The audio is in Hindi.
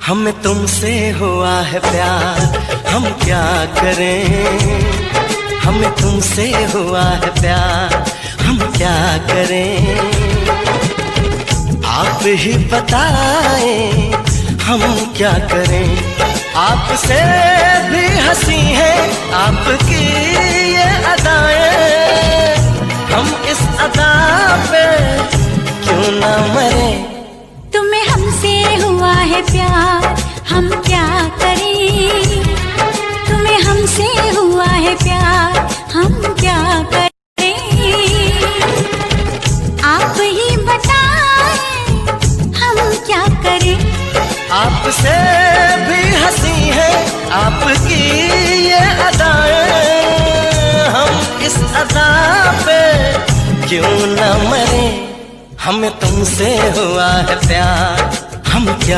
हमें तुमसे हुआ है प्यार, हम क्या करें। हमें तुमसे हुआ है प्यार, हम क्या करें। आप ही बताएं हम क्या करें। आपसे भी हंसी है आपकी ये अदाएं, हम इस अदा पे क्यों ना मरे। तुम्हें हमसे हुआ है प्यार, हम क्या करें। तुम्हें हमसे हुआ है प्यार, हम क्या करें। आप ही बताएं हम क्या करें। आपसे भी हंसी है आपकी ये अदाएं, हम इस अदा पे क्यों न मरे। हमें तुमसे हुआ है प्यार, हम क्या